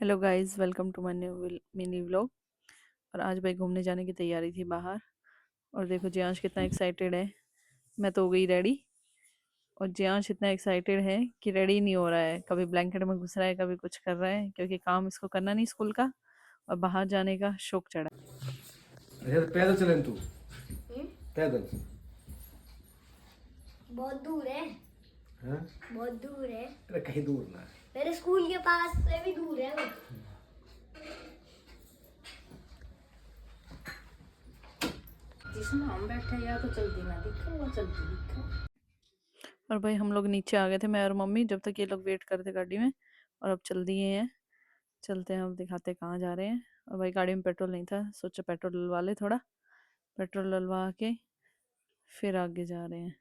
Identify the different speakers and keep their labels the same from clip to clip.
Speaker 1: Hello guys, welcome to my new mini vlog. और आज भाई घूमने जाने की तैयारी थी बाहर। और देखो जियांश कितना एक्साइटेड है। मैं तो हो गई रेडी। और जियांश इतना एक्साइटेड है कि रेडी नहीं हो रहा है, कभी ब्लैंकेट में घुस रहा है, कभी कुछ कर रहा है, क्योंकि काम इसको करना नहीं स्कूल का और बाहर जाने का शौक चढ़ा।
Speaker 2: अच्छा तो पैदल चले तू। पैदल।
Speaker 3: बहुत दूर है।
Speaker 2: हाँ?
Speaker 3: बहुत दूर है।
Speaker 2: अरे कहीं दूर ना।
Speaker 3: मेरे स्कूल के पास से भी दूर है वो।
Speaker 4: जिसमें हम बैठे या तो चलती ना दिखे वो चलती दिखे।
Speaker 1: और भाई हम लोग नीचे आ गए थे, मैं और मम्मी, जब तक ये लोग वेट करते गाड़ी में। और अब चल दिए हैं। चलते हैं, अब दिखाते कहाँ जा रहे हैं। और भाई गाड़ी में पेट्रोल नहीं था, सोचा पेट्रोल डलवा ले थोड़ा। पेट्रोल डलवा के फिर आगे जा रहे हैं।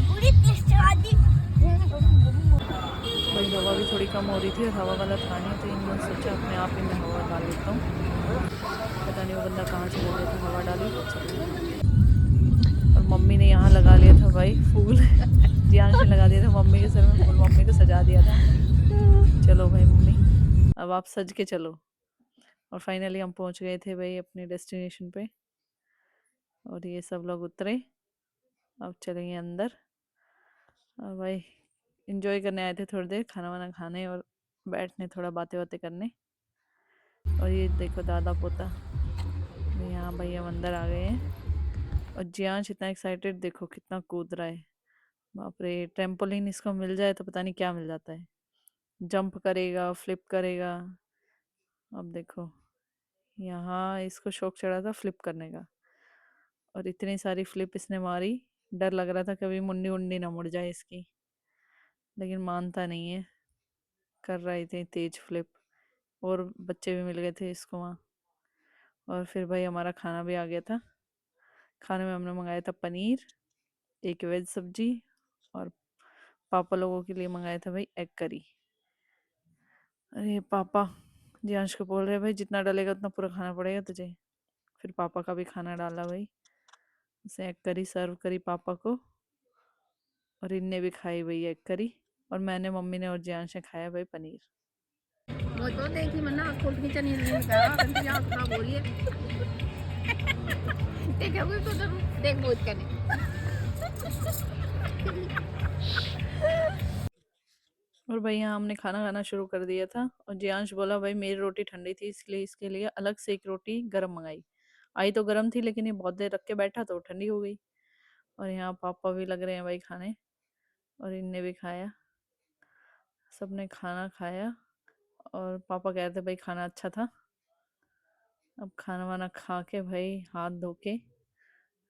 Speaker 3: पूरी तेज चला दी।
Speaker 1: भाई हवा भी थोड़ी कम हो रही थी और हवा वाला था नहीं, तो इन्होंने सोचा अपने आप ही मैं हवा डाल लेता हूँ। पता नहीं वो बंदा कहाँ चला गया था, हवा डाली। और मम्मी ने यहाँ लगा लिया था भाई फूल। जियांश ने लगा दिया था मम्मी के सर में फूल, मम्मी को सजा दिया था। चलो भाई मम्मी, अब आप सज के चलो। और फाइनली हम पहुँच गए थे भाई अपने डेस्टिनेशन पे। और ये सब लोग उतरे, अब चलेंगे अंदर। और भाई इंजॉय करने आए थे, थोड़ी देर खाना वाना खाने और बैठने, थोड़ा बातें बातें करने। और ये देखो दादा पोता, यहाँ भाई हम अंदर आ गए हैं। और जियांश इतना एक्साइटेड, देखो कितना कूद रहा है। बाप रे, ट्रेम्पोलिन इसको मिल जाए तो पता नहीं क्या मिल जाता है। जंप करेगा, फ्लिप करेगा। अब देखो, यहाँ इसको शौक चढ़ा था फ्लिप करने का। और इतनी सारी फ्लिप इसने मारी, डर लग रहा था कभी मुंडी उंडी ना मुड़ जाए इसकी। लेकिन मानता नहीं है, कर रहा है इतनी तेज फ्लिप। और बच्चे भी मिल गए थे इसको वहाँ। और फिर भाई हमारा खाना भी आ गया था। खाने में हमने मंगाया था पनीर, एक वेज सब्जी, और पापा लोगों के लिए मंगाया था भाई एग करी। अरे पापा जियांश को बोल रहे भाई जितना डालेगा उतना पूरा खाना पड़ेगा तुझे। फिर पापा का भी खाना डाला भाई, उसे एग करी सर्व करी पापा को। और इनने भी खाई भाई एग करी। और मैंने, मम्मी ने और जियांश ने खाया भाई पनीर।
Speaker 4: वो तो देखी मन्ना आँख खोल के चनी नहीं कहा गंदी आँख खराब हो रही है। देखा कोई तो जरूर देख बहुत करने।
Speaker 1: और भाई यहाँ हमने खाना खाना शुरू कर दिया था। और जियांश बोला भाई मेरी रोटी ठंडी थी, इसलिए इसके लिए अलग से एक रोटी गरम मंगाई। आई तो गरम थी, लेकिन ये बहुत देर रख के बैठा तो ठंडी हो गई। और यहाँ पापा भी लग रहे हैं भाई खाने। और इनने भी खाया, सबने खाना खाया। और पापा कह रहे थे भाई खाना अच्छा था। अब खाना वाना खा के भाई हाथ धो के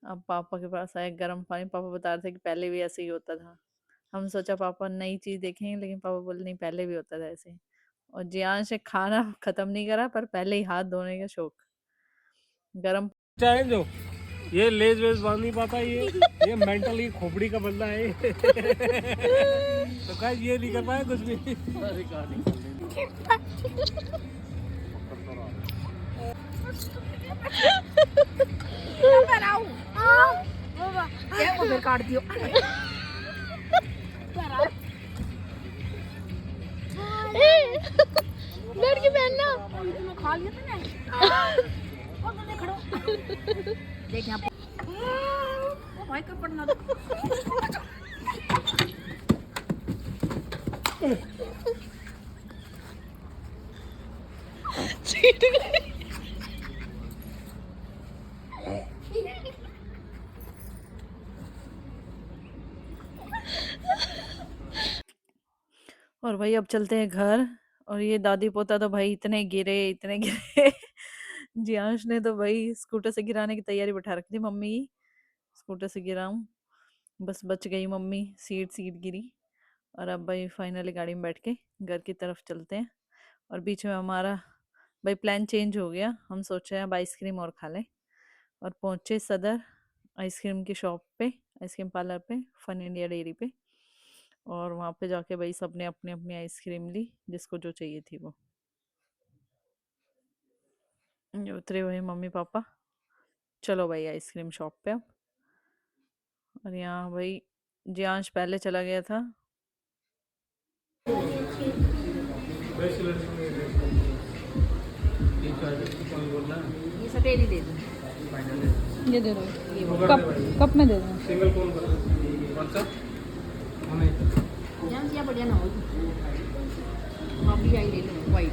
Speaker 1: अब पापा के पास आए गर्म पानी। पापा बता रहे थे कि पहले भी ऐसे ही होता था। हम सोचा पापा नई चीज देखेंगे, लेकिन पापा बोले नहीं, पहले भी होता था ऐसे। और जियांश ने खाना खत्म नहीं करा, पर पहले ही हाथ धोने का शौक। गरम।
Speaker 2: चाहे जो ये लेज वेज बांध नहीं पाता, ये मेंटली खोपड़ी का बंदा है। तो गाइस ये नहीं कर पाया कुछ भी। अरे कहानी
Speaker 4: क्या वो फिर काट दियो।
Speaker 3: बैठ के पहनना।
Speaker 4: खा लिया तूने। और तूने खड़ो देख यहाँ ओ भाई कब पड़ना
Speaker 1: और भाई अब चलते हैं घर। और ये दादी पोता तो भाई इतने गिरे, इतने गिरे। जियांश ने तो भाई स्कूटर से गिराने की तैयारी बैठा रखी थी मम्मी की। स्कूटर से गिराऊं, बस बच गई मम्मी, सीट सीट गिरी। और अब भाई फाइनली गाड़ी में बैठ के घर की तरफ चलते हैं। और बीच में हमारा भाई प्लान चेंज हो गया। हम सोच रहे हैं अब आइसक्रीम और खा लें। और पहुंचे सदर आइसक्रीम की शॉप पे, आइसक्रीम पार्लर पे, फन इंडिया डेयरी पे। और वहाँ पे जाके भाई सबने अपनी अपनी आइसक्रीम ली, जिसको जो चाहिए थी वो। ये उतरे हुए मम्मी पापा, चलो भाई आइसक्रीम शॉप पे अब। और यहाँ भाई जियांश पहले चला गया था।
Speaker 4: ये सफेद ही दे दो।
Speaker 5: ये दे दो, कप में दे दो।
Speaker 2: सिंगल कौन कौन सा हमें
Speaker 4: जान सिया बढ़िया ना हो। आप भी आई ले लो वाइट।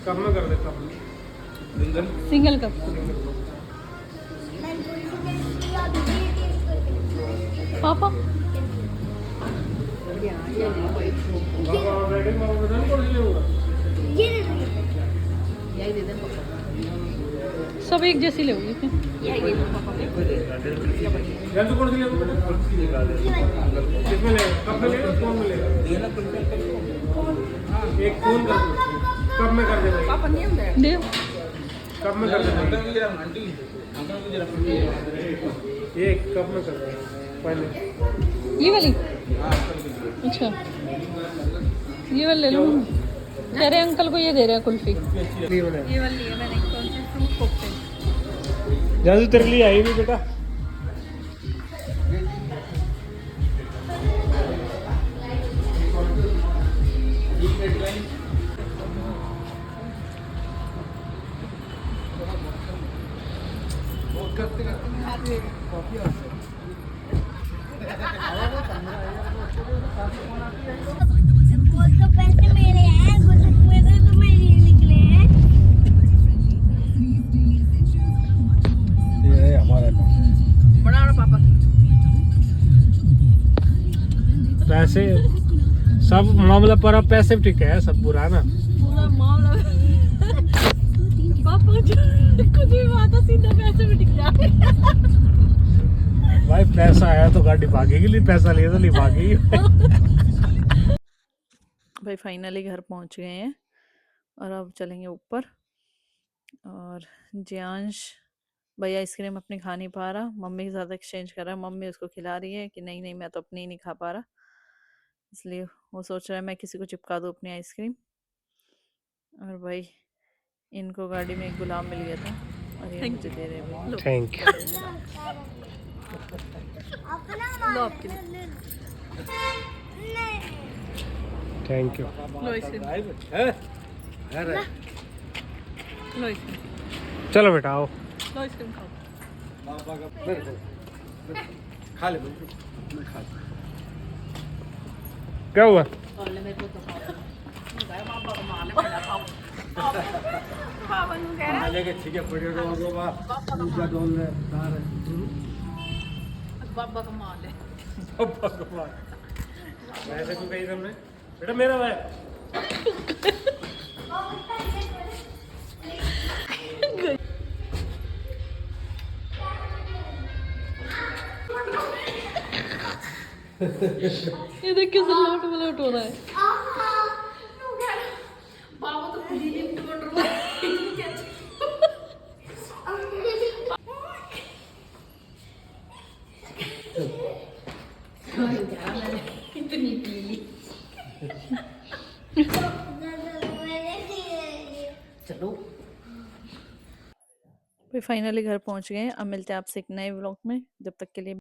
Speaker 2: कब में कर दे कब सिंगल
Speaker 5: सिंगल कप। पापा
Speaker 4: बढ़िया ये ले लो वाइट।
Speaker 2: बाबा ऑलरेडी मामा बता कौन सी लेगा
Speaker 3: ये ले लो।
Speaker 4: यही दे दे पापा।
Speaker 5: सब एक जैसी लोगी फिर।
Speaker 4: यही दे दो पापा को।
Speaker 2: यार तो कौन सी लेगा बेटा किसमें लेगा कब में लेगा कौन में लेगा एक कौन कर दो कब में कर दे भाई
Speaker 4: पापा नहीं होंगे।
Speaker 5: दे
Speaker 2: कब में कर दे एक कब में कर दे पहले
Speaker 5: ये वाली। अच्छा ये वाली ले लो। तेरे अंकल को ये दे रहे हैं कुल्फी।
Speaker 2: ये वाले
Speaker 5: ये वाली है मैंने कौन सी फ्रूट कोकटेल।
Speaker 2: जादू तेरे लिए आई भी बेटा
Speaker 3: गोल तो पैसे मेरे हैं, गोल तो मेरे तो मेरे निकले हैं।
Speaker 2: ये है हमारा
Speaker 4: बड़ा वाला पापा।
Speaker 2: पैसे सब मामला पर अब पैसे भी ठीक है सब बुरा ना
Speaker 5: पूरा मामला पापा कुछ भी बात है सीधा पैसे में टिक जाए।
Speaker 2: भाई पैसा आया तो गाड़ी भागेगी नहीं पैसा लिया तो नहीं भागेगी
Speaker 1: भाई फाइनली घर पहुंच गए हैं और अब चलेंगे ऊपर। और जियांश भाई आइसक्रीम अपनी खा नहीं पा रहा, मम्मी के साथ एक्सचेंज कर रहा है। मम्मी उसको खिला रही है कि नहीं नहीं मैं तो अपनी ही नहीं खा पा रहा, इसलिए वो सोच रहा है मैं किसी को चिपका दूँ अपनी आइसक्रीम। और भाई इनको गाड़ी में एक गुलाम मिल गया था और ये मुझे दे रहे हैं।
Speaker 2: थैंक यू
Speaker 3: अपना
Speaker 5: लो आपके लिए।
Speaker 3: नहीं
Speaker 2: thank you
Speaker 5: low ice cream. Low ice cream.
Speaker 2: चलो बेटा आओ
Speaker 5: लो आइसक्रीम खाओ।
Speaker 2: खा ले क्या हुआ
Speaker 4: मेरे को तो पापा को मार ले पड़ा खाओ। पापा नु कह रहा
Speaker 2: लेके ठीक है पड़े तो पूजा डोल ले
Speaker 4: पापा को मार ले।
Speaker 2: ऐसे क्यों कही तुमने बेटा मेरा भाई
Speaker 5: ये देख कैसे लोट मलोट हो रहा है।
Speaker 4: पापा तो खुद ही लिफ्ट कर रहा है। इतनी पीली। चलो
Speaker 1: भाई फाइनली घर पहुंच गए हैं। अब मिलते हैं आपसे एक नए व्लॉग में, जब तक के लिए